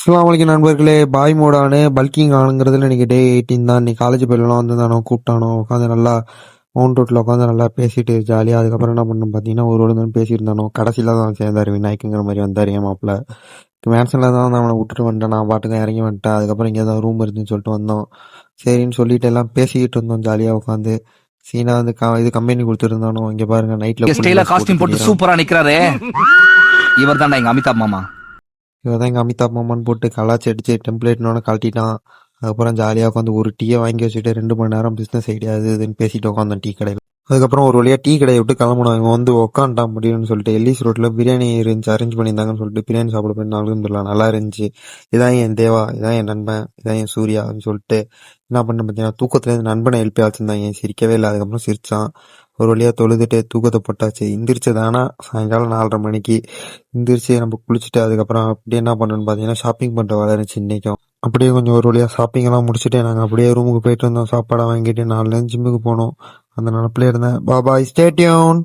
அஸ்ஸலாமு அலைக்கும் நண்பர்களே. பாய் மோடானு பல்கிங் ஆனுங்கிறதுல இன்னைக்கு டே 18 தான். இன்னைக்கு காலேஜ் பயிலெல்லாம் வந்திருந்தானோ, கூப்பிட்டானோ, உட்காந்து நல்லா மவுண்ட் ரோட்டில் உட்காந்து நல்லா பேசிட்டு ஜாலியாக அதுக்கப்புறம் என்ன பண்ணணும் பார்த்தீங்கன்னா, ஒரு ஒழுங்கு பேசியிருந்தானோ, கடைசியில் தான் சேர்ந்தார் விநாயக்குங்கிற மாதிரி வந்தார் என் மாப்பிள்ள. மேன்ஷனில் தான் அவனை விட்டுட்டு வந்துட்டேன். நான் பாட்டுக்கு இறங்கி வந்துட்டேன். அதுக்கப்புறம் இங்கே தான் ரூம் இருந்துன்னு சொல்லிட்டு வந்தோம். சரின்னு சொல்லிட்டு எல்லாம் பேசிக்கிட்டு இருந்தோம் ஜாலியாக உட்காந்து. சீனா வந்து இது கம்பெனி கொடுத்துருந்தானோ, இங்கே பாருங்க நைட்டில் காஸ்டியூம் போட்டு சூப்பரா நிக்கிறாரு. இவர் தான்டா எங்க அமிதாப் மாமா. இவதான் எங்கள் அமிதாப் மாமான்னு போட்டு கலாச்சி அடிச்சு டெம்ப்ளேட்னோட கழட்டிட்டான். அதுக்கப்புறம் ஜாலியாக உட்காந்து ஒரு டீயை வாங்கி வச்சுட்டு 2 மணி நேரம் பிஸ்னஸ் ஐடியா அது இதுன்னு பேசிட்டு உட்காந்தோம் டீ கடையில். அதுக்கப்புறம் ஒரு வழியாக டீ கடையை விட்டு கிளம்பணும். இவன் வந்து உட்காந்துட்டான் முடியும்னு சொல்லிட்டு எல்லிஸ் ரோட்டில் பிரியாணி இருந்துச்சு, அரேஞ்ச் பண்ணியிருந்தாங்கன்னு சொல்லிட்டு பிரியாணி சாப்பிட போய் அழுந்துடலாம், நல்லா இருந்துச்சு. இதான் என் தேவா, இதான் என் நண்பன், இதான் என் சூர்யா அப்படின்னு சொல்லிட்டு என்ன பண்ண பார்த்தீங்கன்னா, தூக்கத்துலேருந்து நண்பனை எழுப்பி வச்சுருந்தாங்க. சிரிக்கவே இல்லை. அதுக்கப்புறம் சிரிச்சான். ஒரு வழியாக தொழுதுட்டு தூக்கத்தை போட்டாச்சு. எந்திரிச்சதானா சாயங்காலம் 4:30 மணிக்கு எந்திரிச்சு நம்ம குளிச்சுட்டு அதுக்கப்புறம் அப்படியே என்ன பண்ணணும்னு பார்த்தீங்கன்னா, ஷாப்பிங் பண்ணுற வேலை இருந்துச்சு இன்றைக்கும். அப்படியே கொஞ்சம் ஒரு வழியாக ஷாப்பிங் எல்லாம் முடிச்சுட்டு நாங்கள் அப்படியே ரூமுக்கு போயிட்டு இருந்தோம். சாப்பாடை வாங்கிட்டு 4 ஜிம்முக்கு போனோம். அந்த நினப்பிலே இருந்தேன். பாய், ஸ்டே டியூன்.